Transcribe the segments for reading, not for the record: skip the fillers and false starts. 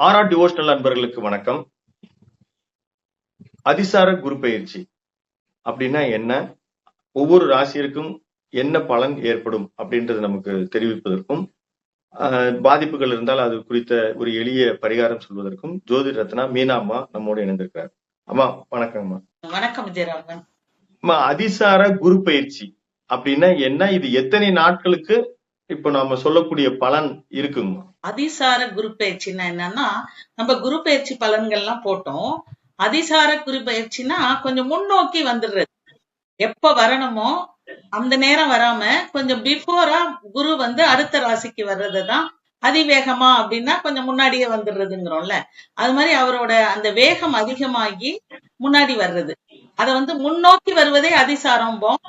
ஆரா டிவோஷனல் அன்பர்களுக்கு வணக்கம். அதிசார குரு பயிற்சி அப்படின்னா என்ன, ஒவ்வொரு ராசியிற்கும் என்ன பலன் ஏற்படும் அப்படின்றது நமக்கு தெரிவிப்பதற்கும், பாதிப்புகள் இருந்தால் அது குறித்த ஒரு எளிய பரிகாரம் சொல்வதற்கும் ஜோதி ரத்னா மீனா அம்மா நம்மோடு இணைந்திருக்கிறார். அம்மா வணக்கம்மா. வணக்கம் விஜயராமன். அம்மா, அதிசார குரு பயிற்சி அப்படின்னா என்ன, இது எத்தனை நாட்களுக்கு இப்ப நாம சொல்லக்கூடிய பலன் இருக்குங்க? அதிசார குரு பயிற்சின்னா என்னன்னா, நம்ம குரு பயிற்சி பலன்கள் எல்லாம் போட்டோம். அதிசார குரு பயிற்சினா கொஞ்சம் முன்னோக்கி வந்துடுறது. எப்ப வரணுமோ அந்த நேரம் வராம கொஞ்சம் பிஃபோரா குரு அடுத்த ராசிக்கு வர்றதுதான் அதிவேகமா அப்படின்னா கொஞ்சம் முன்னாடியே வந்துடுறதுங்கிறோம்ல. அது மாதிரி அவரோட அந்த வேகம் அதிகமாகி முன்னாடி வர்றது, அத முன்னோக்கி வருவதே அதிசாரம்போம்.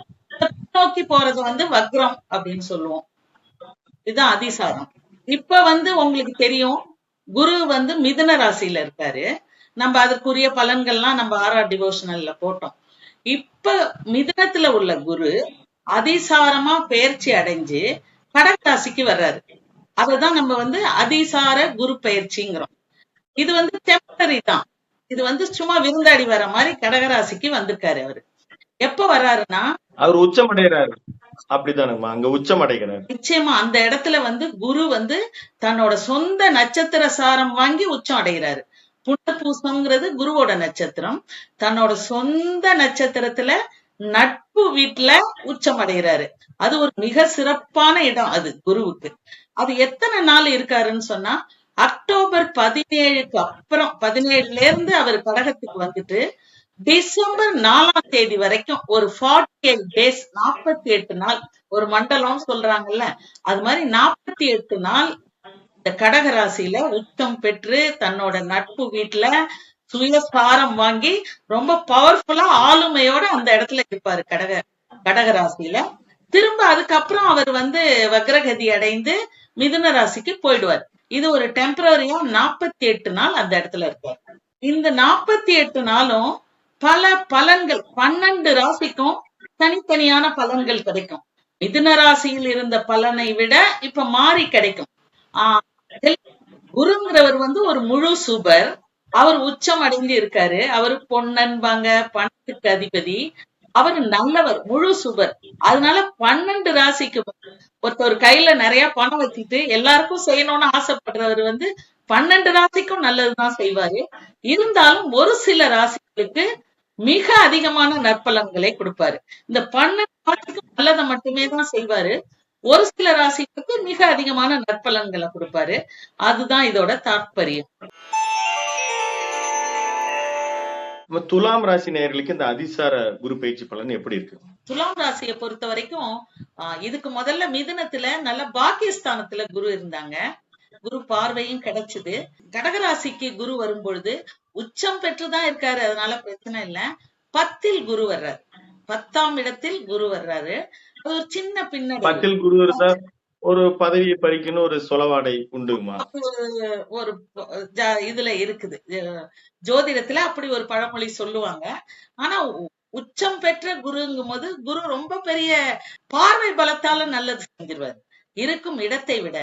பின்னோக்கி போறது வக்ரம் அப்படின்னு சொல்லுவோம். இதுதான் அதிசாரம். இப்ப உங்களுக்கு தெரியும், குரு மிதுன ராசியில இருக்காரு. நம்ம அதற்குரிய பலன்கள்லாம் நம்ம ஆரா டிவோஷனல்ல போட்டோம். இப்ப மிதுனத்துல உள்ள குரு அதிசாரமா பெயர்ச்சி அடைஞ்சு கடகராசிக்கு வர்றாரு. அததான் நம்ம அதிசார குரு பயிற்சிங்கிறோம். இது டெம்பரரி தான். இது சும்மா விருந்தாடி வர மாதிரி கடகராசிக்கு வந்திருக்காரு. அவரு எப்ப வர்றாருன்னா, அவர் உச்சம் அடைகிறாரு. அப்படித்தானுங்கம்மா, அங்க உச்சம் அடைகிறார். நிச்சயமா அந்த இடத்துல குரு தன்னோட சொந்த நட்சத்திர சாரம் வாங்கி உச்சம் அடைகிறாரு. புனர்பூசம்ங்கிறது குருவோட நட்சத்திரம். தன்னோட சொந்த நட்சத்திரத்துல நட்பு வீட்டுல உச்சம் அடைகிறாரு. அது ஒரு மிக சிறப்பான இடம் அது குருவுக்கு. அது எத்தனை நாள் இருக்காருன்னு சொன்னா, அக்டோபர் 17க்கு அப்புறம் 17ல இருந்து அவர் கடகத்துக்கு வந்துட்டு டிசம்பர் 4ஆம் தேதி வரைக்கும் ஒரு 48 டேஸ், 48 நாள், ஒரு மண்டலம் சொல்றாங்கல்ல, அது மாதிரி 48 நாள் இந்த கடக ராசியில உச்சம் பெற்று தன்னோட நட்பு வீட்டுல சுயசாரம் வாங்கி ரொம்ப பவர்ஃபுல்லா ஆளுமையோட அந்த இடத்துல இருப்பாரு கடக ராசியில. திரும்ப அதுக்கப்புறம் அவர் வக்ரகதி அடைந்து மிதுன ராசிக்கு போயிடுவார். இது ஒரு டெம்பரரியா 48 நாள் அந்த இடத்துல இருப்பார். இந்த 48 நாளும் பல பலன்கள், 12 ராசிக்கும் தனித்தனியான பலன்கள் கிடைக்கும். மிதுன ராசியில் இருந்த பலனை விட இப்ப மாறி கிடைக்கும். குருங்கிறவர் ஒரு முழு சுபர். அவர் உச்சம் அடைந்து இருக்காரு. அவரு பொன்னன்பாங்க, பணத்துக்கு அதிபதி. அவரு நல்லவர், முழு சுபர். அதனால 12 ராசிக்கு ஒருத்தர் கையில நிறைய பணம் வச்சுட்டு எல்லாருக்கும் செய்யணும்னு ஆசைப்படுறவர் 12 ராசிக்கும் நல்லதுதான் செய்வாரு. இருந்தாலும் ஒரு சில ராசிகளுக்கு மிக அதிகமான நற்பலன்களை கொடுப்பாரு. இந்த 12 ராசிக்கும் நல்லதை மட்டுமே தான் செய்வாரு. ஒரு சில ராசிகளுக்கு மிக அதிகமான நற்பலன்களை கொடுப்பாரு. அதுதான் இதோட தாற்பயம். துலாம் ராசி நேயர்களுக்கு இந்த அதிசார குரு பயிற்சி பலன் எப்படி இருக்கு? துலாம் ராசியை பொறுத்த வரைக்கும் இதுக்கு முதல்ல மிதுனத்துல நல்ல பாக்கியஸ்தானத்துல குரு இருந்தாங்க. குரு பார்வையும் கிடைச்சது. கடகராசிக்கு குரு வரும் பொழுது உச்சம் பெற்றுதான் இருக்காரு, அதனால பிரச்சனை இல்ல. 10ல் குரு வர்றாரு, 10ஆம் இடத்தில் குரு வர்றாரு. அது ஒரு சின்ன பின்னடைவு. 10ல் குரு இருந்தா ஒரு பதவியை பறிக்கணும், ஒரு சொலவாடை உண்டுமா? ஒரு இதுல இருக்குது, ஜோதிடத்துல அப்படி ஒரு பழமொழி சொல்லுவாங்க. ஆனா உச்சம் பெற்ற குருங்கும் போது குரு ரொம்ப பெரிய பார்வை பலத்தால நல்லது செஞ்சிருவாரு. இருக்கும் இடத்தை விட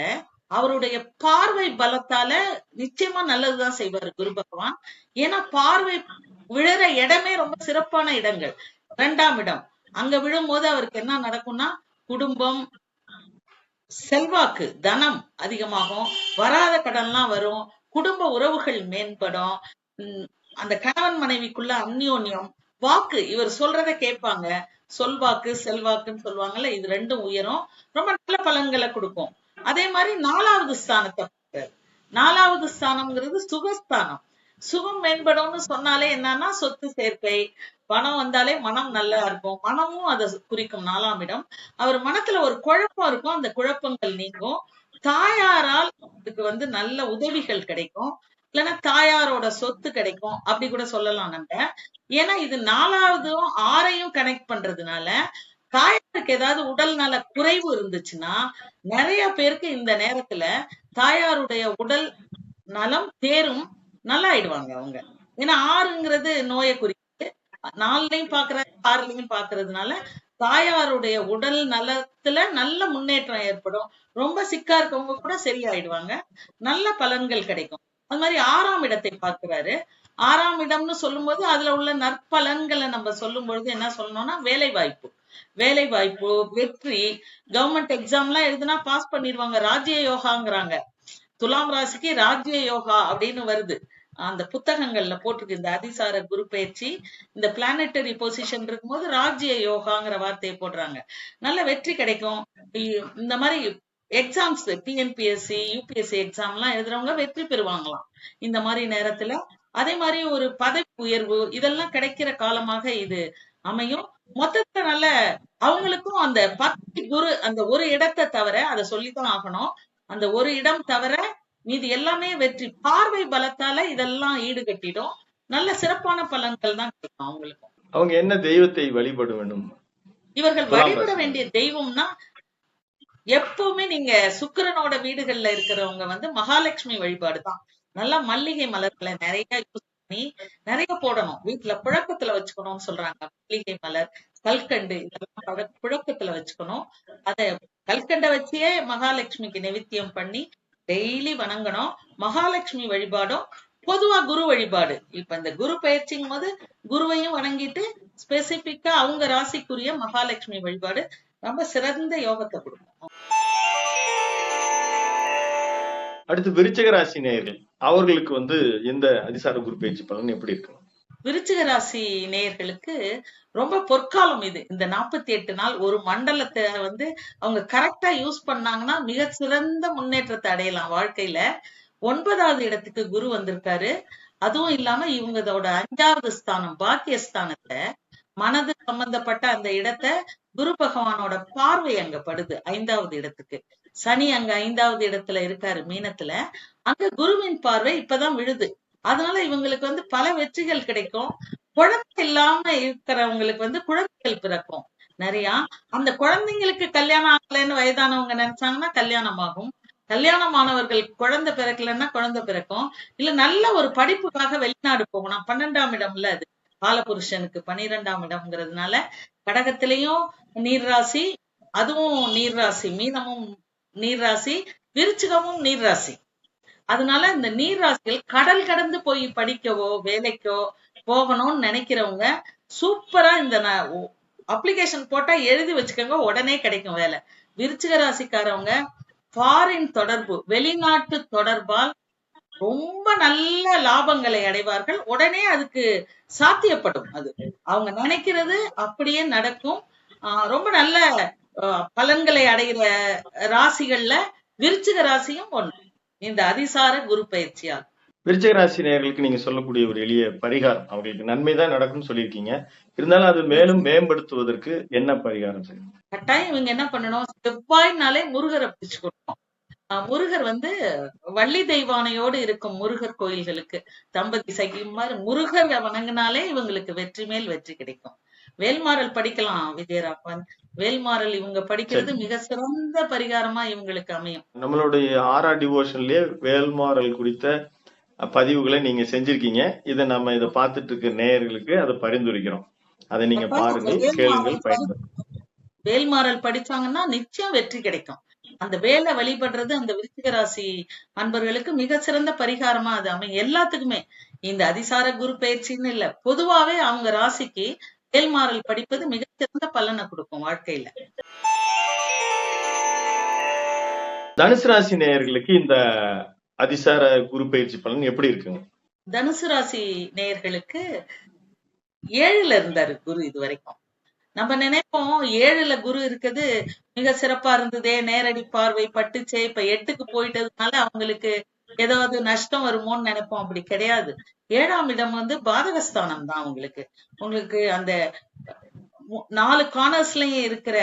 அவருடைய பார்வை பலத்தால நிச்சயமா நல்லதுதான் செய்வாரு குரு பகவான். ஏன்னா பார்வை விழுற இடமே ரொம்ப சிறப்பான இடங்கள். 2ஆம் இடம் அங்க விழும்போது அவருக்கு என்ன நடக்கும்னா, குடும்பம், செல்வாக்கு, தனம் அதிகமாகும், வராத கடன்லாம் வரும், குடும்ப உறவுகள் மேம்படும், அந்த கணவன் மனைவிக்குள்ள அந்யோன்யம், வாக்கு, இவர் சொல்றத கேட்பாங்க, சொல்வாக்கு செல்வாக்குன்னு சொல்லுவாங்கல்ல, இது 2ம் உயரும், ரொம்ப நல்ல பலன்களை கொடுக்கும். அதே மாதிரி 4வது ஸ்தானத்தை, 4வது ஸ்தானம்ங்கிறது சுகஸ்தானம். சுகம் மேம்படும்னு சொன்னாலே என்னன்னா, சொத்து சேர்க்கை, பணம் வந்தாலே மனம் நல்லா இருக்கும். மனமும் அதை குறிக்கும் 4ஆம் இடம். அவர் மனத்துல ஒரு குழப்பம் இருக்கும், அந்த குழப்பங்கள் நீங்கும். தாயாரால் அதுக்கு நல்ல உதவிகள் கிடைக்கும், இல்லைன்னா தாயாரோட சொத்து கிடைக்கும், அப்படி கூட சொல்லலாம் நம்ம. ஏன்னா இது 4வதும் 6ஐயும் கனெக்ட் பண்றதுனால தாயாருக்கு ஏதாவது உடல் நல குறைவு இருந்துச்சுன்னா நிறைய பேருக்கு இந்த நேரத்துல தாயாருடைய உடல் நலம் தேரும், நல்லா ஆயிடுவாங்க அவங்க. ஏன்னா 6ங்கிறது நோயை குறிக்குது, 4லையும் பாக்குறது 6லையும் பாக்குறதுனால தாயாருடைய உடல் நலத்துல நல்ல முன்னேற்றம் ஏற்படும். ரொம்ப சிக்கா இருக்கவங்க கூட சரியாயிடுவாங்க, நல்ல பலன்கள் கிடைக்கும். அது மாதிரி 6ஆம் இடத்தை பார்க்கிறாரு. 6ஆம் இடம்னு சொல்லும் போது அதுல உள்ள நற்பலன்களை நம்ம சொல்லும் பொழுது என்ன சொல்லணும்னா, வேலை வாய்ப்பு, வேலை வாய்ப்பு, வெற்றி. கவர்மெண்ட் எக்ஸாம் எல்லாம் எழுதுனா பாஸ் பண்ணிடுவாங்க, ராஜ்ய யோகாங்கிறாங்க. துலாம் ராசிக்கு ராஜ்ய யோகா அப்படின்னு வருது, அந்த புத்தகங்கள்ல போட்டிருக்கு. இந்த அதிசார குரு பயிற்சி இந்த பிளானட்டரி பொசிஷன் இருக்கும்போது ராஜ்ய யோகாங்கிற வார்த்தையை போடுறாங்க. நல்ல வெற்றி கிடைக்கும். இந்த மாதிரி எக்ஸாம்ஸ் டிஎன்பிஎஸ்சி யூபிஎஸ்சி எக்ஸாம் எல்லாம் எழுதுறவங்க வெற்றி பெறுவாங்களாம் இந்த மாதிரி நேரத்துல. அதே மாதிரி ஒரு பதவி உயர்வு இதெல்லாம் கிடைக்கிற காலமாக இது அமையும். மொத்தத்துல நல்ல அவங்களுக்கும் அந்த 10 குரு அந்த ஒரு இடத்தை தவிர, அதை சொல்லித்தான் ஆகணும், அந்த ஒரு இடம் தவிர மீது எல்லாமே வெற்றி. பார்வை பலத்தால இதெல்லாம் ஈடுகட்டிடும். நல்ல சிறப்பான பலன்கள் தான் கிடைக்கும் அவங்களுக்கும். அவங்க என்ன தெய்வத்தை வழிபட வேண்டும்? இவர்கள் துலாம் வழிபட ராசி. வேண்டிய தெய்வம்னா, எப்பவுமே நீங்க சுக்கிரனோட வீடுகள்ல இருக்கிறவங்க வந்து மகாலட்சுமி வழிபாடு தான். நல்லா மல்லிகை மலர்களை நிறைய யூஸ் பண்ணி நிறைய போடணும், வீட்டுல புழக்கத்துல வச்சுக்கணும்னு சொல்றாங்க. மல்லிகை மலர், கல்கண்டு இதெல்லாம் புழக்கத்துல வச்சுக்கணும். அத கல்கண்டை வச்சே மகாலட்சுமிக்கு நிவேத்தியம் பண்ணி டெய்லி வணங்கணும். மகாலட்சுமி வழிபாடும் பொதுவா குரு வழிபாடு. இப்ப இந்த குரு பயிற்சிங்கும் போது குருவையும் வணங்கிட்டு ஸ்பெசிபிக்கா அவங்க ராசிக்குரிய மகாலட்சுமி வழிபாடு ரொம்ப சிறந்த யோகத்தை கொடுக்கும். அடுத்து விருச்சிக ராசி நேயர்கள், அவர்களுக்கு வந்து இந்த அதிசார குரு பயிற்சி பலன் எப்படி இருக்கும்? விருச்சிக ராசி நேயர்களுக்கு ரொம்ப பொற்காலம் இது. இந்த 48 நாள் ஒரு மண்டலத்தை வந்து அவங்க கரெக்டா யூஸ் பண்ணாங்கன்னா மிக சிறந்த முன்னேற்றத்தை அடையலாம் வாழ்க்கையில. 9வது இடத்துக்கு குரு வந்திருக்காரு. அதுவும் இல்லாம இவங்களோட 5வது ஸ்தானம் பாக்கியஸ்தானத்தை, மனது சம்பந்தப்பட்ட அந்த இடத்தை குரு பகவானோட பார்வை அங்க படுது 5வது இடத்துக்கு. சனி அங்க 5வது இடத்துல இருக்காரு மீனத்துல, அங்க குருவின் பார்வை இப்பதான் விழுது. அதனால இவங்களுக்கு வந்து பல வெற்றிகள் கிடைக்கும். குழந்தை இல்லாம இருக்கிறவங்களுக்கு வந்து குழந்தைகள் பிறக்கும் நிறைய. அந்த குழந்தைங்களுக்கு கல்யாணம் ஆகலைன்னு வயதானவங்க நினைச்சாங்கன்னா கல்யாணம் ஆகும். கல்யாணமானவர்கள் குழந்தை பிறக்கலன்னா குழந்தை பிறக்கும். இல்ல நல்ல ஒரு படிப்புக்காக வெளிநாடு போகணும். 12ஆம் இடம்ல அது காலபுருஷனுக்கு 12ஆம் இடம்ங்கிறதுனால கடகத்திலையும் நீர்ராசி, அதுவும் நீர்ராசி, மீனமும் நீர்ராசி, விருச்சிகமும் நீர்ராசி. அதனால இந்த நீர்ராசிகள் கடல் கடந்து போய் படிக்கவோ வேலைக்கோ போகணும்னு நினைக்கிறவங்க சூப்பரா இந்த அப்ளிகேஷன் போட்டா எழுதி வச்சுக்கோங்க, உடனே கிடைக்கும் வேலை. விருச்சிக ராசிக்காரவங்க ஃபாரின் தொடர்பு, வெளிநாட்டு தொடர்பால் ரொம்ப நல்ல லாபங்களை அடைவார்கள். உடனே அதுக்கு சாத்தியப்படும். அது அவங்க நினைக்கிறது அப்படியே நடக்கும். ரொம்ப நல்ல பலன்களை அடைகிற ராசிகள்ல விருச்சிக ராசியும் ஒண்ணு இந்த அதிசார குரு பயிற்சியால். விருச்சிக ராசி நேயர்களுக்கு நீங்க சொல்லக்கூடிய ஒரு எளிய பரிகாரம், அவங்களுக்கு நன்மைதான் நடக்கும்னு சொல்லியிருக்கீங்க, இருந்தாலும் அது மேலும் மேம்படுத்துவதற்கு என்ன பரிகாரம் செய்யணும்? கட்டாயம் இவங்க என்ன பண்ணணும், செவ்வாய்னாலே முருகரை பிடிச்சுக்கணும். முருகர் வந்து வள்ளி தெய்வானையோடு இருக்கும் முருகர் கோயில்களுக்கு தம்பதி சகிமாறு முருகரை வணங்கினாலே இவங்களுக்கு வெற்றி மேல் வெற்றி கிடைக்கும். வேல்மாறல் படிக்கலாம் விஜயராகவன், வேல்மாறல் இவங்க படிக்கிறது மிக சிறந்த பரிகாரமா இவங்களுக்கு அமையும். நம்மளுடைய ஆரா டிவோஷன்லயே வேல்மாறல் குறித்த பதிவுகளை நீங்க செஞ்சிருக்கீங்க. இதை நம்ம இதை பார்த்துட்டு இருக்க நேயர்களுக்கு அதை பரிந்துரைக்கிறோம். அதை நீங்க பாருங்கள், கேளுங்கள், பயன்படுத்தும். வேல்மாறல் படிச்சாங்கன்னா நிச்சயம் வெற்றி கிடைக்கும். அந்த வேலை வழிபடுறது அந்த விருச்சிக ராசி அன்பர்களுக்கு மிக சிறந்த பரிகாரமா அது அமையும். எல்லாத்துக்குமே இந்த அதிசார குரு பயிற்சின்னு இல்ல, பொதுவாவே அவங்க ராசிக்கு வேல்மாறல் படிப்பது மிகச்சிறந்த பலனை கொடுக்கும் வாழ்க்கையில. தனுசு ராசி நேயர்களுக்கு இந்த அதிசார குரு பயிற்சி பலன் எப்படி இருக்குங்க? தனுசு ராசி நேயர்களுக்கு 7ல இருந்தாரு குரு இது வரைக்கும். நம்ம நினைப்போம் 7ல குரு இருக்குது மிக சிறப்பா இருந்ததே, நேரடி பார்வை பட்டுச்சே, இப்ப 8க்கு போயிட்டதுனால அவங்களுக்கு ஏதாவது நஷ்டம் வருமோன்னு நினைப்போம். அப்படி கிடையாது. 7ஆம் இடம் வந்து பாதகஸ்தானம் தான் உங்களுக்கு. உங்களுக்கு அந்த 4 கார்னர்ஸ்லயும் இருக்கிற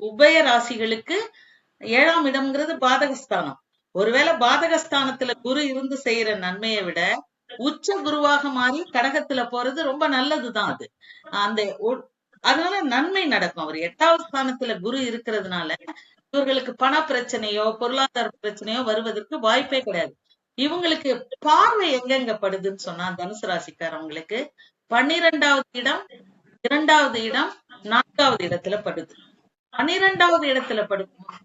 உபய ராசிகளுக்கு 7ஆம் இடம்ங்கிறது பாதகஸ்தானம். ஒருவேளை பாதகஸ்தானத்துல குரு இருந்து செய்யற நன்மையை விட உச்ச குருவாக மாறி கடகத்துல போறது ரொம்ப நல்லதுதான். அது அந்த அதனால நன்மை நடக்கும். அவர் 8வது ஸ்தானத்துல குரு இருக்கிறதுனால இவர்களுக்கு பண பிரச்சனையோ பொருளாதார பிரச்சனையோ வருவதற்கு வாய்ப்பே கிடையாது. இவங்களுக்கு பார்வை எங்கெங்க படுதுன்னு சொன்னா தனுசு ராசிக்காரவங்களுக்கு 12வது இடம், 2வது இடம், 4வது இடத்துல படுது. 12வது இடத்துல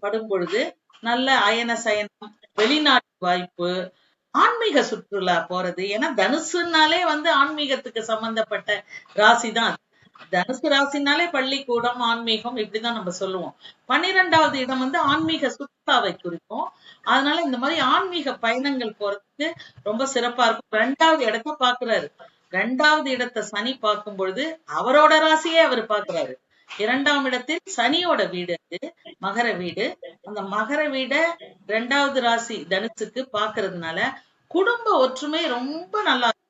படும் பொழுது நல்ல அயன சயனம், வெளிநாட்டு வாய்ப்பு, ஆன்மீக சுற்றுலா போறது. ஏன்னா தனுசுனாலே வந்து ஆன்மீகத்துக்கு சம்பந்தப்பட்ட ராசி தான். தனுசு ராசினாலே பள்ளிக்கூடம், ஆன்மீகம் இப்படிதான் நம்ம சொல்லுவோம். 12வது இடம் வந்து ஆன்மீக சுற்றுலாவை குறிக்கும். அதனால இந்த மாதிரி ஆன்மீக பயணங்கள் போறதுக்கு ரொம்ப சிறப்பா இருக்கும். 2வது இடத்தை பாக்குறாரு. 2வது இடத்தை சனி பார்க்கும் பொழுது அவரோட ராசியே அவர் பாக்குறாரு. 2ஆம் இடத்தில் சனியோட வீடு அது, மகர வீடு. அந்த மகர வீட 2வது ராசி தனுசுக்கு பாக்குறதுனால குடும்ப ஒற்றுமை ரொம்ப நல்லா இருக்கும்.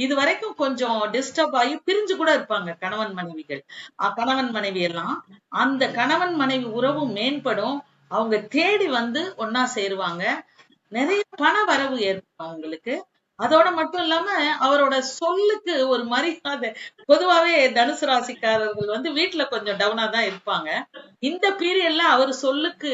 இது வரைக்கும் கொஞ்சம் டிஸ்டர்ப் ஆகி பிரிஞ்சு கூட இருப்பாங்க கணவன் மனைவிகள். கணவன் மனைவி எல்லாம் அந்த கணவன் மனைவி உறவு மேம்படும். அவங்க தேடி வந்து ஒன்னா சேருவாங்க. நிறைய பண வரவு ஏற்படும் அவங்களுக்கு. அதோட மட்டும் இல்லாம அவரோட சொல்லுக்கு ஒரு மரியாதை. பொதுவாவே தனுசு ராசிக்காரர்கள் வந்து வீட்டுல கொஞ்சம் டவுனா தான் இருப்பாங்க. இந்த பீரியட்ல அவர் சொல்லுக்கு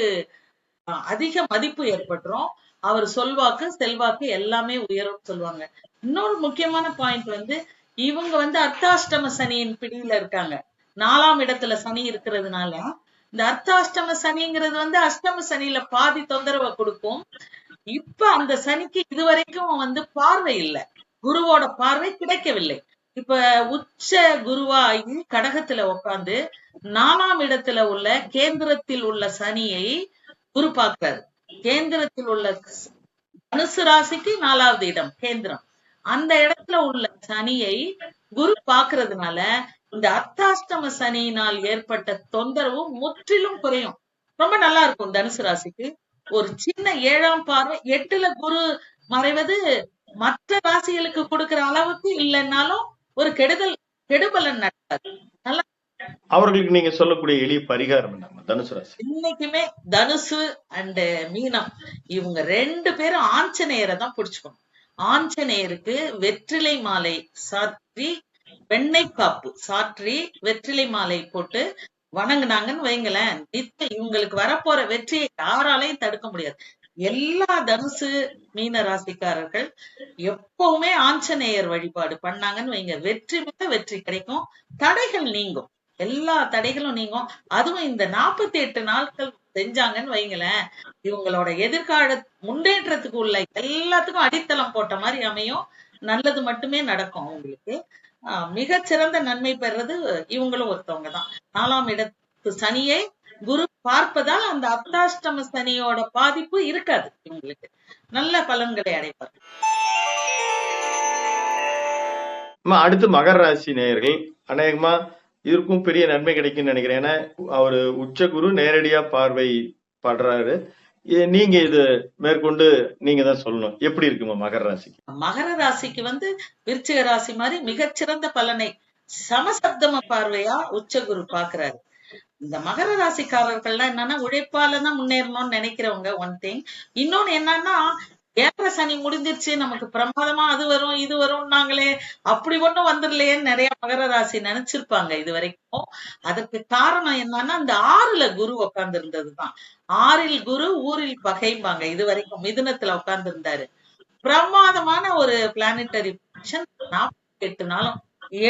அதிக மதிப்பு ஏற்பட்டுரும். அவர் சொல்வாக்கு செல்வாக்கு எல்லாமே உயரும் சொல்லுவாங்க. இன்னொரு முக்கியமான பாயிண்ட் வந்து இவங்க வந்து அர்த்தாஷ்டம சனியின் பிடியில இருக்காங்க. 4ஆம் இடத்துல சனி இருக்கிறதுனால இந்த அர்த்தாஷ்டம சனிங்கிறது வந்து அஷ்டம சனியில பாதி தொந்தரவை கொடுக்கும். இப்ப அந்த சனிக்கு இதுவரைக்கும் வந்து பார்வை இல்லை, குருவோட பார்வை கிடைக்கவில்லை. இப்ப உச்ச குருவாகி கடகத்துல உட்கார்ந்து 4ஆம் இடத்துல உள்ள கேந்திரத்தில் உள்ள சனியை குரு பார்க்கிறாரு. கேந்திரத்தில் உள்ள தனுசு ராசிக்கு 4வது இடம் கேந்திரம். அந்த இடத்துல உள்ள சனியை குரு பாக்குறதுனால இந்த அர்த்தாஷ்டம சனியினால் ஏற்பட்ட தொந்தரவு முற்றிலும் குறையும். ரொம்ப நல்லா இருக்கும் தனுசு ராசிக்கு. ஒரு சின்ன 7ஆம் பார்வை 8ல குரு மறைவது மற்ற ராசிகளுக்கு கொடுக்கிற அளவுக்கு இல்லைன்னாலும் ஒரு கெடுபலன் நடக்காது. நல்லா அவர்களுக்கு நீங்க சொல்லக்கூடிய எளிய பரிகாரம் என்ன தனுசு ராசி? இன்னைக்குமே தனுசு அண்ட் மீனம் இவங்க 2 பேரும் ஆஞ்சநேயரை தான் பிடிச்சுக்கணும். ஆஞ்சநேயருக்கு வெற்றிலை மாலை சாற்றி, வெண்ணெய் காப்பு சாற்றி வெற்றிலை மாலை போட்டு வணங்குனாங்கன்னு வைங்களேன், இவங்களுக்கு வரப்போற வெற்றியை யாராலையும் தடுக்க முடியாது. எல்லா தனுசு மீன ராசிக்காரர்கள் எப்பவுமே ஆஞ்சநேயர் வழிபாடு பண்ணாங்கன்னு வைங்க, வெற்றி மேல வெற்றி கிடைக்கும். தடைகள் நீங்கும், எல்லா தடைகளும் நீங்கும். அதுவும் இந்த 48 நாட்கள் செஞ்சாங்கன்னு வைங்களேன், இவங்களோட எதிர்கால முன்னேற்றத்துக்கு உள்ள எல்லாத்துக்கும் அடித்தளம் போட்ட மாதிரி அமையும். நல்லது மட்டுமே நடக்கும் அவங்களுக்கு. மிகச்சிறந்த நன்மை பெறது இவங்களும் ஒருத்தவங்க தான். 4ஆம் இடத்து சனியை குரு பார்ப்பதால் அந்த அர்த்தாஷ்டம சனியோட பாதிப்பு இருக்காது. இவங்களுக்கு நல்ல பலன்களை அடைவார். அடுத்து மகர ராசி நேயர்கள் அநேகமா இதற்கும் பெரிய நன்மை கிடைக்கும்னு நினைக்கிறேன். ஏன்னா அவரு உச்ச குரு நேரடியா பார்வை படுறாரு. நீங்க இது மேற்கொண்டு நீங்க தான் சொல்லணும், எப்படி இருக்குமா மகர ராசிக்கு? மகர ராசிக்கு வந்து விருச்சிக ராசி மாதிரி மிகச்சிறந்த பலனை சமசப்தம பார்வையா உச்ச குரு பாக்குறாரு. இந்த மகர ராசிக்காரர்கள்லாம் என்னன்னா உழைப்பாலதான் முன்னேறணும்னு நினைக்கிறவங்க ஒன் திங். இன்னொன்னு என்னன்னா, ஏழரை சனி முடிஞ்சிருச்சு, நமக்கு பிரமாதமா அது வரும் இது வரும் நாங்களே, அப்படி ஒண்ணும் வந்துடலையேன்னு நிறைய மகர ராசி நினைச்சிருப்பாங்க இது வரைக்கும். அதுக்கு காரணம் என்னன்னா, இந்த 6ல குரு உட்கார்ந்து இருந்ததுதான். 6ல் குரு ஊரில் பகைம்பாங்க. இது வரைக்கும் மிதுனத்துல உட்கார்ந்து இருந்தாரு. பிரமாதமான ஒரு பிளானட்டரி பொசிஷன். 48 நாளும்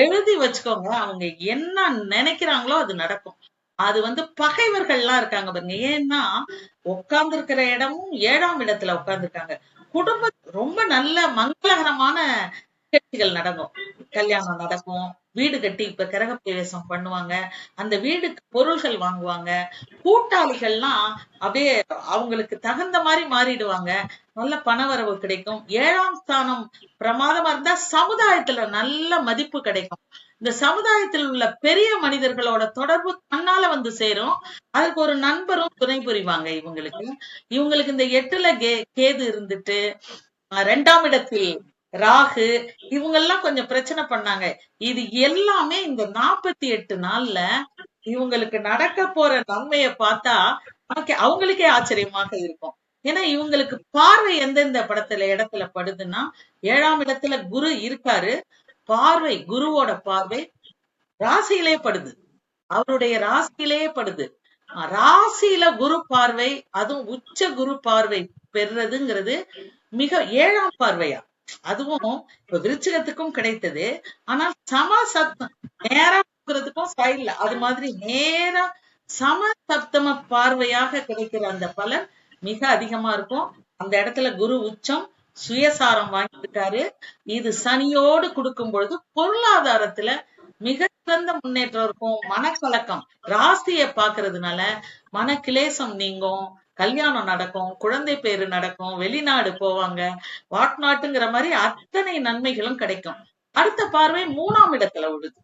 எழுதி வச்சுக்கோங்க, அவங்க என்ன நினைக்கிறாங்களோ அது நடக்கும். அது வந்து பகைவர்கள்லாம் இருக்காங்க பாருங்க. ஏன்னா உட்கார்ந்து இருக்கிற இடமும் 7ஆம் இடத்துல உட்கார்ந்து இருக்காங்க. குடும்ப ரொம்ப நல்ல மங்களகரமான நிகழ்ச்சிகள் நடக்கும். கல்யாணம் நடக்கும், வீடு கட்டி இப்ப கிரக பிரவேசம் பண்ணுவாங்க, அந்த வீடுக்கு பொருள்கள் வாங்குவாங்க. கூட்டாளிகள்லாம் அப்படியே அவங்களுக்கு தகுந்த மாதிரி மாறிடுவாங்க. நல்ல பணவரவு கிடைக்கும். 7ஆம் ஸ்தானம் பிரமாதமா இருந்தா சமுதாயத்துல நல்ல மதிப்பு கிடைக்கும். இந்த சமுதாயத்தில் உள்ள பெரிய மனிதர்களோட தொடர்பு தன்னால வந்து சேரும். அதுக்கு ஒரு நண்பரும் துணை புரிவாங்க இவங்களுக்கு. இவங்களுக்கு இந்த 8ல கேது இருந்துட்டு 2ஆம் இடத்தில் ராகு, இவங்க எல்லாம் கொஞ்சம் பிரச்சனை பண்ணாங்க. இது எல்லாமே இந்த 48 நாள்ல இவங்களுக்கு நடக்க போற நன்மையை பார்த்தா அவங்களுக்கே ஆச்சரியமாக இருக்கும். ஏன்னா இவங்களுக்கு பார்வை எந்தெந்த இடத்துல படுதுன்னா, 7ஆம் இடத்துல குரு இருக்காரு. பார்வை, குருவோட பார்வை ராசியிலே படுது, அவருடைய ராசியிலேயே படுது. ராசியில குரு பார்வை, அதுவும் உச்ச குரு பார்வை பெறுறதுங்கிறது மிக 7ஆம் பார்வையா. அதுவும் இப்ப விருச்சிகத்துக்கும் கிடைத்தது. ஆனால் நேரா இருக்கிறதுக்கும் சைட்ல அது மாதிரி நேரா சமசப்தம பார்வையாக கிடைக்கிற அந்த பலன் மிக அதிகமா இருக்கும். அந்த இடத்துல குரு உச்சம், சுயசாரம் வாங்கியிருக்காரு. இது சனியோடு கொடுக்கும் பொழுது பொருளாதாரத்துல மிக சிறந்த முன்னேற்றம் இருக்கும். மனக்கலக்கம் ராசிய பாக்குறதுனால மனக்கிலேசம் நீங்கும், கல்யாணம் நடக்கும், குழந்தை பேரு நடக்கும், வெளிநாடு போவாங்க, வாட்நாட்டுங்கிற மாதிரி அத்தனை நன்மைகளும் கிடைக்கும். அடுத்த பார்வை 3ஆம் இடத்துல விழுது.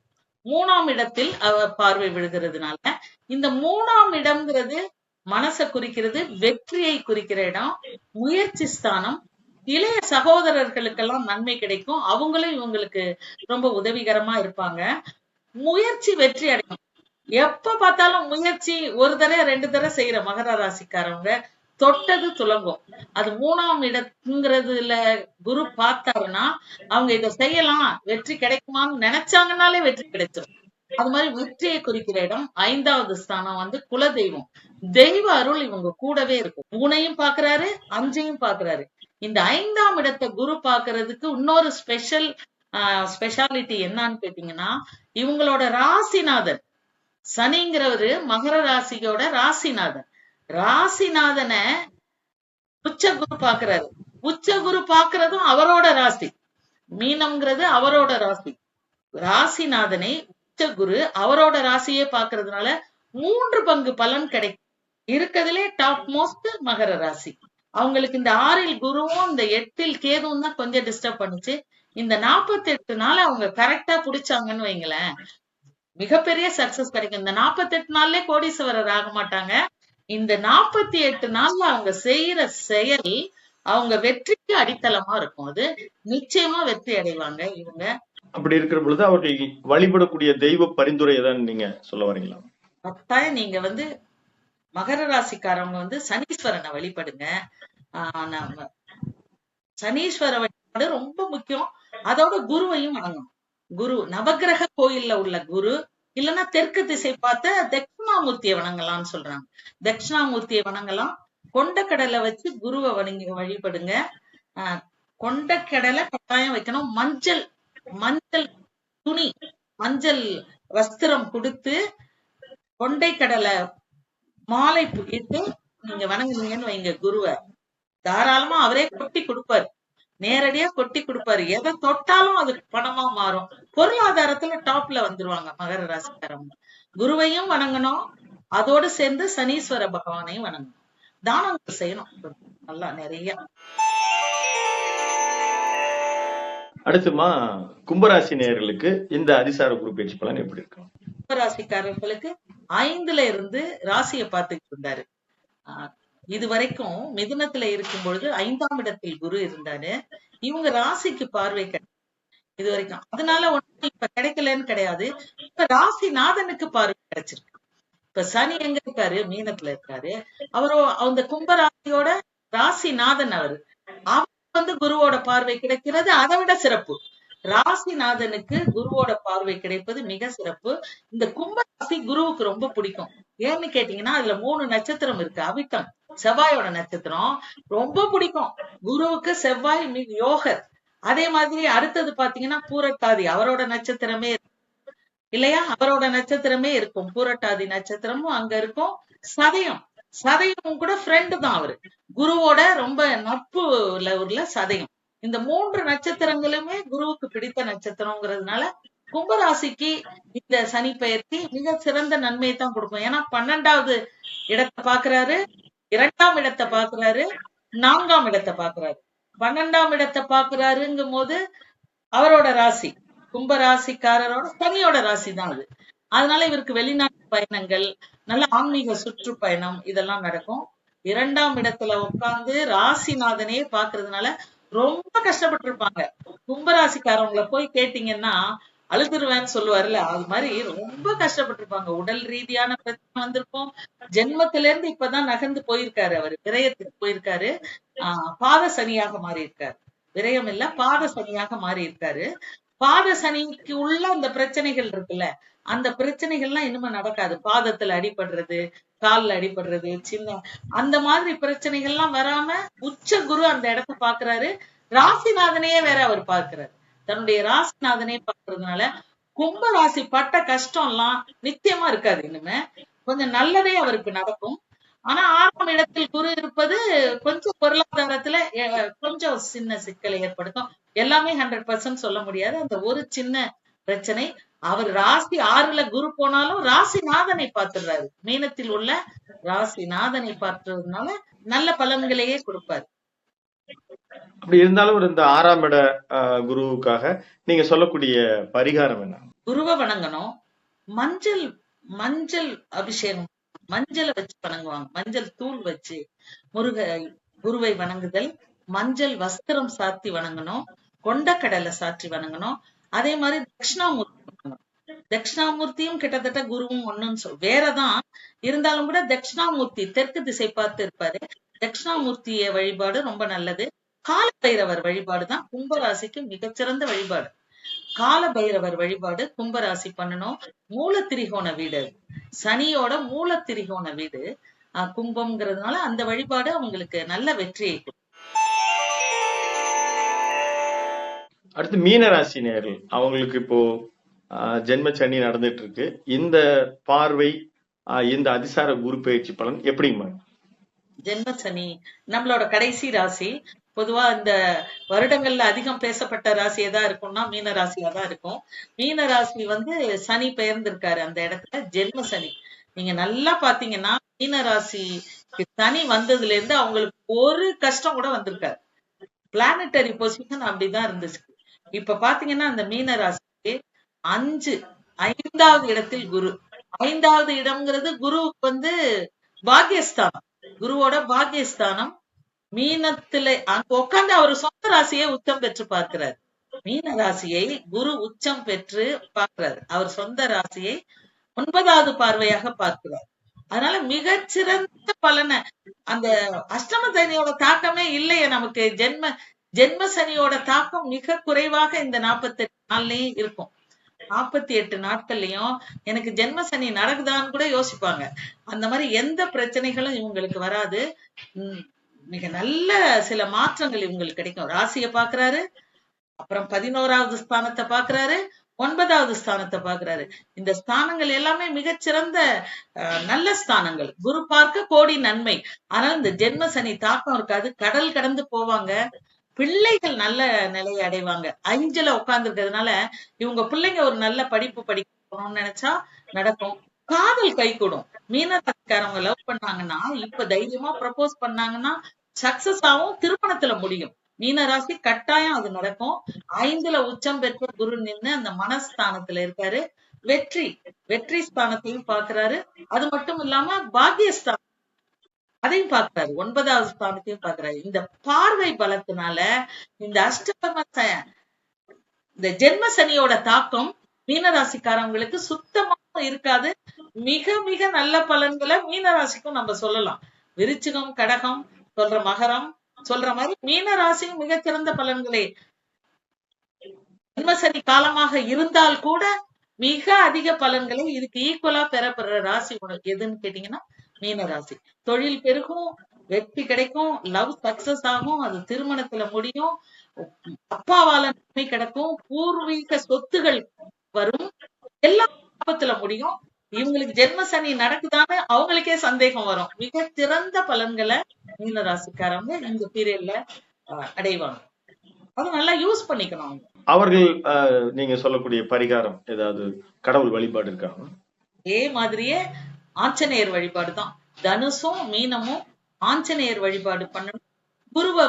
3ஆம் இடத்தில் பார்வை விழுகிறதுனால இந்த 3ஆம் இடம்ங்கிறது மனசை குறிக்கிறது, வெற்றியை குறிக்கிற இடம், முயற்சி ஸ்தானம். இளைய சகோதரர்களுக்கெல்லாம் நன்மை கிடைக்கும், அவங்களும் இவங்களுக்கு ரொம்ப உதவிகரமா இருப்பாங்க. முயற்சி வெற்றி அடையும். எப்ப பார்த்தாலும் முயற்சி ஒரு தடவை 2 தடவை செய்யற மகர ராசிக்காரவங்க தொட்டது துலங்கும். அது 3ஆம் இடம்ங்கிறதுல குரு பார்த்தாருன்னா அவங்க இதை செய்யலாம், வெற்றி கிடைக்குமான்னு நினைச்சாங்கன்னாலே வெற்றி கிடைச்சிடும். அது மாதிரி வெற்றியை குறிக்கிற இடம் 5வது ஸ்தானம் வந்து குலதெய்வம். தெய்வ அருள் இவங்க கூடவே இருக்கும். 3ஐயும் பாக்குறாரு, 5ஐயும் பாக்குறாரு. இந்த 5ஆம் இடத்தை குரு பாக்குறதுக்கு இன்னொரு ஸ்பெஷாலிட்டி என்னன்னு கேட்டீங்கன்னா, இவங்களோட ராசிநாதன் சனிங்கிறவரு மகர ராசியோட ராசிநாதன். ராசிநாதனை உச்ச குரு பாக்குறாரு. உச்ச குரு பாக்குறதும் அவரோட ராசி. மீனம்ங்கிறது அவரோட ராசி. ராசிநாதனை உச்ச குரு அவரோட ராசியே பாக்குறதுனால 3 பங்கு பலன் கிடைக்கும். இருக்கிறதுலே டாப் மோஸ்ட் மகர ராசி. அவங்களுக்கு இந்த 6ல் குருவும் இந்த 8ல் கேதுவும் தான் கொஞ்சம் டிஸ்டர்ப் பண்ணுச்சு. இந்த 48 நாள் அவங்க கரெக்டா புடிச்சாங்கன்னு வைங்களேன், மிகப்பெரிய சக்சஸ் கிடைக்கும். இந்த 48 நாள்லயே கோடீஸ்வரர் ஆக மாட்டாங்க. இந்த 48 நாள்ல அவங்க செய்யற செயல் அவங்க வெற்றிக்கு அடித்தளமா இருக்கும். அது நிச்சயமா வெற்றி அடைவாங்க இவங்க. அப்படி இருக்கிற பொழுது அவர்கள் வழிபடக்கூடிய தெய்வ பரிந்துரை தான் நீங்க சொல்ல வரீங்களா? கட்டாயம் நீங்க வந்து மகர ராசிக்காரவங்க வந்து சனீஸ்வரனை வழிபடுங்க. நம்ம சனீஸ்வர வழிபாடு ரொம்ப முக்கியம். அதோட குருவையும் வணங்கணும். குரு நவகிரக கோயில்ல உள்ள குரு, இல்லைன்னா தெற்கு திசை பார்த்த தட்சிணாமூர்த்தியை வணங்கலாம்னு சொல்றாங்க. தட்சிணாமூர்த்தியை வணங்கலாம். கொண்டக்கடலை வச்சு குருவை வழிபடுங்க. கொண்டக்கடலை கட்டாயம் வைக்கணும். மஞ்சள் துணி, மஞ்சள் வஸ்திரம் கொடுத்து கொண்டை கடலை மாலை இட்டு நீங்க வணங்குனீங்கன்னு வைங்க குருவை, தாராளமா அவரே கொட்டி கொடுப்பாரு. நேரடியா கொட்டி கொடுப்பாரு. எதை தொட்டாலும் அது பணமா மாறும். பொருளாதாரத்துல டாப்ல வந்துருவாங்க மகர ராசிக்காரங்க. குருவையும் வணங்கணும், அதோடு சேர்ந்து சனீஸ்வர பகவானையும் வணங்கணும். தானங்கள் செய்யணும் நல்லா நிறைய. அடுத்துமா கும்பராசி நேயர்களுக்கு இந்த அதிசார குரு பயிற்சி பலன் எப்படி இருக்கும்? கும்பராசிக்காரர்களுக்கு 5ல இருந்து ராசியை பார்த்துட்டு இருந்தாரு. இது வரைக்கும் மிதுனத்துல இருக்கும் பொழுது 5ஆம் இடத்தில் குரு இருந்தாரு. இவங்க ராசிக்கு பார்வை இது வரைக்கும். அதனால ஒண்ணு இப்ப கிடைக்கலன்னு கிடையாது. இப்ப ராசிநாதனுக்கு பார்வை கிடைச்சிருக்கு. இப்ப சனி எங்க இருக்காரு? மீனத்துல இருக்காரு. அவரோ அந்த கும்பராசியோட ராசிநாதன் அவரு. அவர் வந்து குருவோட பார்வை கிடைக்கிறது அதை விட சிறப்பு. ராசிநாதனுக்கு குருவோட பார்வை கிடைப்பது மிக சிறப்பு. இந்த கும்பராசி குருவுக்கு ரொம்ப பிடிக்கும். ஏன்னு கேட்டீங்கன்னா அதுல 3 நட்சத்திரம் இருக்கு. அவிட்டம் செவ்வாயோட நட்சத்திரம் ரொம்ப பிடிக்கும் குருவுக்கு. செவ்வாய் யோகர். அதே மாதிரி அடுத்தது பாத்தீங்கன்னா பூரட்டாதி அவரோட நட்சத்திரமே இல்லையா? அவரோட நட்சத்திரமே இருக்கும். பூரட்டாதி நட்சத்திரமும் அங்க இருக்கும். சதயம் கூட ஃப்ரெண்டு தான் அவரு. குருவோட ரொம்ப நட்புல உள்ள சதயம். இந்த 3 நட்சத்திரங்களுமே குருவுக்கு பிடித்த நட்சத்திரம்ங்கிறதுனால கும்பராசிக்கு இந்த சனி பெயர்ச்சி மிக சிறந்த நன்மையை தான் கொடுக்கும். ஏன்னா 12வது இடத்தை பாக்குறாரு, 2ஆம் இடத்தை பாக்குறாரு, 4ஆம் இடத்தை பாக்குறாரு. 12ஆம் இடத்தை பாக்குறாருங்கும் போது அவரோட ராசி கும்பராசிக்காரரோட சனியோட ராசி தான் அது. அதனால இவருக்கு வெளிநாட்டு பயணங்கள், நல்ல ஆன்மீக சுற்றுப்பயணம் இதெல்லாம் நடக்கும். 2ஆம் இடத்துல உட்கார்ந்து ராசிநாதனே பாக்குறதுனால ரொம்ப கஷ்டப்பட்டு இருப்பாங்க. கும்பராசிக்காரவங்களை போய் கேட்டீங்கன்னா அழுதுருவேன்னு சொல்லுவாருல்ல, அது மாதிரி ரொம்ப கஷ்டப்பட்டு இருப்பாங்க. உடல் ரீதியான பிரச்சனை வந்திருக்கும். ஜென்மத்தில இருந்து இப்பதான் நகர்ந்து போயிருக்காரு. அவரு விரயத்துக்கு போயிருக்காரு. பாத சனியாக மாறி இருக்காரு. விரயம் இல்ல, பாத சனியாக மாறி இருக்காரு. பாத சனிக்கு உள்ள அந்த பிரச்சனைகள் இருக்குல்ல, அந்த பிரச்சனைகள்லாம் இனிமே நடக்காது. பாதத்துல அடிபடுறது, கால்ல அடிபடுறது, சின்ன அந்த மாதிரி பிரச்சனைகள்லாம் வராம உச்ச குரு அந்த இடத்த பாக்குறாரு. ராசிநாதனையே வேற அவர் பார்க்கிறாரு. தன்னுடைய ராசிநாதனே பாக்குறதுனால கும்ப ராசி பட்ட கஷ்டம் எல்லாம் நிச்சயமா இருக்காது. இனிமே கொஞ்சம் நல்லதே அவருக்கு நடக்கும். ஆனா 6ஆம் இடத்தில் குரு இருப்பது கொஞ்சம் பொருளாதாரத்துல கொஞ்சம் சின்ன சிக்கலை ஏற்படுத்தும். எல்லாமே 100% சொல்ல முடியாது. அந்த ஒரு சின்ன பிரச்சனை. அவர் ராசி 6ல குரு போனாலும் ராசிநாதனை பார்த்துடுறாரு. மீனத்தில் உள்ள ராசிநாதனை பார்க்கிறதுனால நல்ல பலன்களையே கொடுப்பாரு. அப்படி இருந்தாலும் இந்த 6ஆம் இட குருவுக்காக நீங்க சொல்லக்கூடிய பரிகாரம் என்ன? குருவை வணங்கணும். மஞ்சள் மஞ்சள் அபிஷேகம், மஞ்சளை வச்சு வணங்குவாங்க. மஞ்சள் தூள் வச்சு குருவை வணங்குதல், மஞ்சள் வஸ்திரம் சாத்தி வணங்கணும், கொண்டக்கடலை சாற்றி வணங்கணும். அதே மாதிரி தட்சிணாமூர்த்தி வணங்கணும். தட்சிணாமூர்த்தியும் கிட்டத்தட்ட குருவும் ஒண்ணுன்னு வேறதான் இருந்தாலும் கூட தட்சிணாமூர்த்தி தெற்கு திசை பார்த்து இருப்பாரு. தட்சிணாமூர்த்திய வழிபாடு ரொம்ப நல்லது. கால பைரவர் வழிபாடுதான் கும்பராசிக்கு மிகச்சிறந்த வழிபாடு. கால பைரவர் வழிபாடு கும்பராசி பண்ணணும். மூல திரிகோண வீடு, சனியோட மூல திரிகோண வீடு கும்பம்ங்கிறதுனால அந்த வழிபாடு அவங்களுக்கு நல்ல வெற்றியை கொடுக்கும். அடுத்து மீன ராசி நேயர்கள், அவங்களுக்கு இப்போ ஜென்ம சனி நடந்துட்டு இருக்கு. இந்த பார்வை, இந்த அதிசார குரு பயிற்சி பலன் எப்படிமா? ஜென்ம சனி நம்மளோட கடைசி ராசி. பொதுவா இந்த வருடங்கள்ல அதிகம் பேசப்பட்ட ராசி எதா இருக்கும்னா மீன ராசியா தான் இருக்கும். மீன ராசி சனி பெயர்ந்திருக்காரு அந்த இடத்துல, ஜென்ம சனி. நீங்க நல்லா பாத்தீங்கன்னா மீன ராசிக்கு சனி வந்ததுல இருந்து அவங்களுக்கு ஒரு கஷ்டம் கூட வந்திருக்காரு. பிளானட்டரி பொசிஷன் அப்படிதான் இருந்துச்சு. இப்ப பாத்தீங்கன்னா அந்த மீன ராசிக்கு 5வது இடத்தில் குரு. 5வது இடம்ங்கிறது குருவுக்கு பாக்கியஸ்தானம், குருவோட பாக்கியஸ்தானம். மீனத்துல அங்க உட்கார்ந்து அவர் சொந்த ராசியை உச்சம் பெற்று பார்க்கிறார். மீன ராசியை குரு உச்சம் பெற்று பார்க்கிறார். அவர் சொந்த ராசியை 9வது பார்வையாக பார்க்கிறார். அதனால மிகச்சிறந்த பலனை, அந்த அஷ்டம சனியோட தாக்கமே இல்லையே நமக்கு. ஜென்ம சனியோட தாக்கம் மிக குறைவாக இந்த 48 நாள்லயும் இருக்கும். 48 நாட்கள்லயும் எனக்கு ஜென்ம சனி நடக்குதான்னு கூட யோசிப்பாங்க. அந்த மாதிரி எந்த பிரச்சனைகளும் இவங்களுக்கு வராது. மிக நல்ல சில மாற்றங்கள் இவங்களுக்கு கிடைக்கும். ராசியை பாக்குறாரு, அப்புறம் 11வது ஸ்தானத்தை பாக்குறாரு, 9வது ஸ்தானத்தை பாக்குறாரு. இந்த ஸ்தானங்கள் எல்லாமே மிகச்சிறந்த நல்ல ஸ்தானங்கள். குரு பார்க்க கோடி நன்மை. ஆனால் இந்த ஜென்ம சனி தாக்கம் இருக்காது. கடல் கடந்து போவாங்க. பிள்ளைகள் நல்ல நிலையை அடைவாங்க. 5ல உட்கார்ந்து இருக்கிறதுனால இவங்க பிள்ளைங்க ஒரு நல்ல படிப்பு படிக்கணும்னு நினைச்சா நடக்கும். காதல் கை கூடும். மீனராசிக்காரவங்க லவ் பண்ணாங்கன்னா, இப்ப தைரியமா ப்ரப்போஸ் பண்ணாங்கன்னா சக்சஸ் ஆகும், திருமணத்துல முடியும். மீனராசி கட்டாயம் அது நடக்கும். 5ல உச்சம் பெற்ற குரு நின்று அந்த மனஸ்தானத்துல இருக்காரு. வெற்றி ஸ்தானத்தையும் பாக்குறாரு. அது மட்டும் இல்லாம பாக்கியஸ்தானம் அதையும் பாக்குறாரு. 9வது ஸ்தானத்தையும் பாக்குறாரு. இந்த பார்வை பலத்தினால இந்த இந்த ஜென்ம சனியோட தாக்கம் மீனராசிக்காரவங்களுக்கு சுத்தமா இருக்காது. மிக மிக நல்ல பலன்களை மீனராசிக்கும் நம்ம சொல்லலாம். விருச்சிகம், கடகம் சொல்ற, மகரம் சொல்ற மாதிரி மீனராசியும் மிகச்சிறந்த பலன்களே. ஜென்ம சனி காலமாக இருந்தால் கூட மிக அதிக பலன்களை இதுக்கு ஈக்குவலா பெறப்படுற ராசி எதுன்னு கேட்டீங்கன்னா மீனராசி. தொழில் பெருகும், வெற்றி கிடைக்கும், லவ் சக்சஸ் ஆகும், அது திருமணத்துல முடியும், அப்பாவால நன்மை கிடைக்கும், பூர்வீக சொத்துகள் வரும், எல்லாம் லாபத்துல முடியும். இவங்களுக்கு ஜென்ம சனி நடக்குதான்னு அவங்களுக்கே சந்தேகம் வரும். மிக சிறந்த பலன்களை மீனராசிக்காரங்க இந்த பீரியட்ல அடைவாங்க. அது நல்லா யூஸ் பண்ணிக்கணும். அவர்கள் நீங்க சொல்லக்கூடிய பரிகாரம் ஏதாவது கடவுள் வழிபாடு இருக்காங்க? அதே மாதிரியே ஆஞ்சநேயர் வழிபாடு தான். தனுசும் மீனமும் ஆஞ்சநேயர் வழிபாடு பண்ணணும். குருவை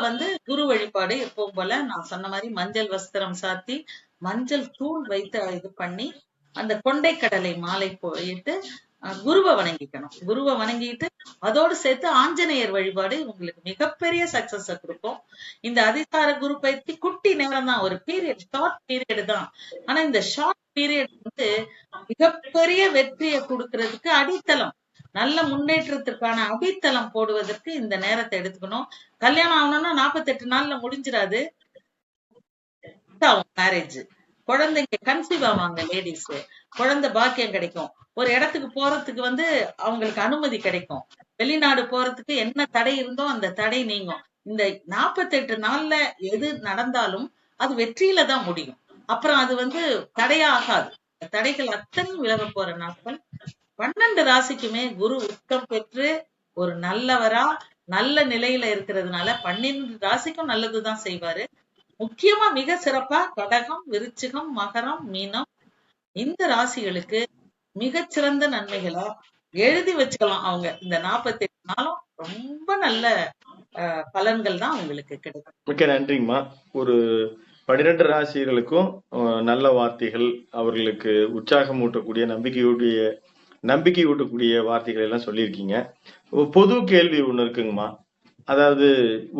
குரு வழிபாடு எப்பவும் போல நான் சொன்ன மாதிரி மஞ்சள் வஸ்திரம் சாத்தி மஞ்சள் தூள் வைத்து இது பண்ணி அந்த கொண்டை கடலை மாலை போயிட்டு குருவை வணங்கிக்கணும். குருவை வணங்கிட்டு அதோடு சேர்த்து ஆஞ்சநேயர் வழிபாடு உங்களுக்கு மிகப்பெரிய சக்சஸ் கொடுக்கும். இந்த அதிசார குரு பயிற்சி குட்டி நேரம் தான், ஒரு பீரியட், ஷார்ட் பீரியட் தான். ஆனா இந்த ஷார்ட் பீரியட் மிகப்பெரிய வெற்றியை கொடுக்கறதுக்கு அடித்தளம், நல்ல முன்னேற்றத்திற்கான அடித்தளம் போடுவதற்கு இந்த நேரத்தை எடுத்துக்கணும். கல்யாணம் ஆகணும்னா 48 நாள்ல முடிஞ்சிடாது. மேரேஜ், குழந்தைங்க கன்சீவ் ஆவாங்க, லேடிஸ் குழந்தை பாக்கியம் கிடைக்கும். ஒரு இடத்துக்கு போறதுக்கு அவங்களுக்கு அனுமதி கிடைக்கும். வெளிநாடு போறதுக்கு என்ன தடை இருந்தோ அந்த தடை நீங்கும். இந்த 48 நாள்ல எது நடந்தாலும் அது வெற்றியில தான் முடியும். அப்புறம் அது தடையா ஆகாது. தடைகள் அத்தனை விலக போற நாட்கள். 12 ராசிக்குமே குரு உச்சம் பெற்று ஒரு நல்லவரா நல்ல நிலையில இருக்கிறதுனால 12 ராசிக்கும் நல்லதுதான் செய்வாரு. முக்கியமா மிக சிறப்பா கடகம், விருச்சிகம், மகரம், மீனம் இந்த ராசிகளுக்கு மிகச்சிறந்த நன்மைகளை எழுதி வச்சுக்கலாம். அவங்க இந்த 48 நாளும் ரொம்ப நல்ல பலன்கள் தான் உங்களுக்கு கிடைக்கும். மிக்க நன்றிங்கம்மா. ஒரு 12 ராசிகளுக்கும் நல்ல வார்த்தைகள், அவர்களுக்கு உற்சாகம் ஊட்டக்கூடிய நம்பிக்கை ஊட்டக்கூடிய வார்த்தைகள் எல்லாம் சொல்லியிருக்கீங்க. பொது கேள்வி ஒண்ணு இருக்குங்கம்மா. அதாவது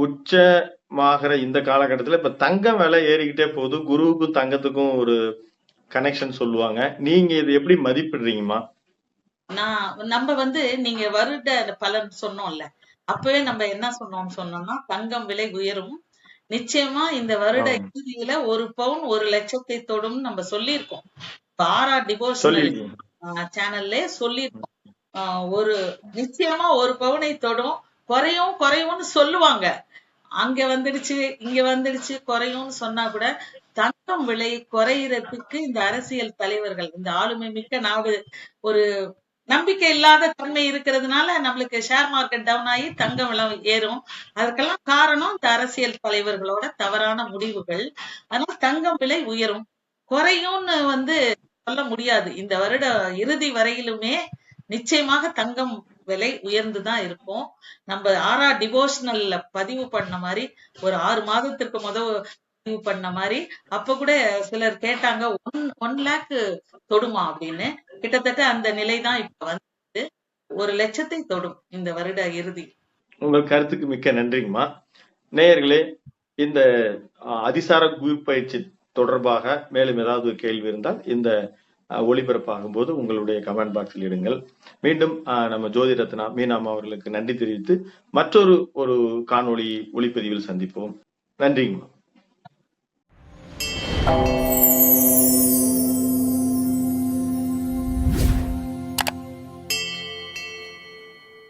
உச்சமாகிற இந்த காலகட்டத்துல இப்ப தங்கம் விலை ஏறிக்கிட்டே போகுது. குருவுக்கும் தங்கத்துக்கும் ஒரு கனெக்ஷன் சொல்லுவாங்க. நீங்க இது எப்படி மதிப்பிடுறீங்கம்மா? நம்ம நீங்க வருட பலன் சொன்னோம்ல, அப்பவே நம்ம என்ன சொன்னோம்னா தங்கம் விலை உயரும். நிச்சயமா இந்த வருட இறுதியில 1 பவுன் 1 லட்சத்தை தொடும் நம்ம சொல்லியிருக்கோம். ஆரா டிவோஷனல் சேனல்ல சொல்லியிருக்கோம். ஒரு நிச்சயமா 1 பவுனை தொடும். குறையும்னு சொல்லுவாங்க. அங்க வந்துடுச்சு இங்க வந்துடுச்சு குறையும்னு சொன்னா கூட தங்கம் விலை குறையறதுக்கு இந்த அரசியல் தலைவர்கள், இந்த ஆளுமை மிக்க நாடு ஒரு நம்பிக்கை இல்லாத தன்மை இருக்கிறதுனால நம்மளுக்கு ஷேர் மார்க்கெட் டவுன் ஆகி தங்கம் விலை ஏறும். அதுக்கெல்லாம் காரணம் இந்த அரசியல் தலைவர்களோட தவறான முடிவுகள். அதனால தங்கம் விலை உயரும். குறையும்னு சொல்ல முடியாது. இந்த வருட இறுதி வரையிலுமே நிச்சயமாக தங்கம் விலை உயர்ந்துதான் இருக்கும். நம்ம ஆரா டிவோஷனல்ல பதிவு பண்ண மாதிரி ஒரு 6 மாதத்திற்கு பதிவு பண்ண மாதிரி அப்ப கூட சிலர் கேட்டாங்க 1 லேக் தொடுமா அப்படின்னு. கிட்டத்தட்ட அந்த நிலைதான் இப்ப வந்து 1 லட்சத்தை தொடும் இந்த வருட இறுதி. உங்கள் கருத்துக்கு மிக்க நன்றிங்கம்மா. நேயர்களே, இந்த அதிசார குரு பயிற்சி தொடர்பாக மேலும் ஏதாவது கேள்வி இருந்தால் இந்த ஒளிபரப்பாகும் போது உங்களுடைய கமெண்ட் பாக்ஸில் இடுங்கள். மீண்டும் நம்ம ஜோதி ரத்னா மீனாமா அவர்களுக்கு நன்றி தெரிவித்து மற்றொரு காணொளி ஒளிப்பதிவில் சந்திப்போம். நன்றிங்கம்மா.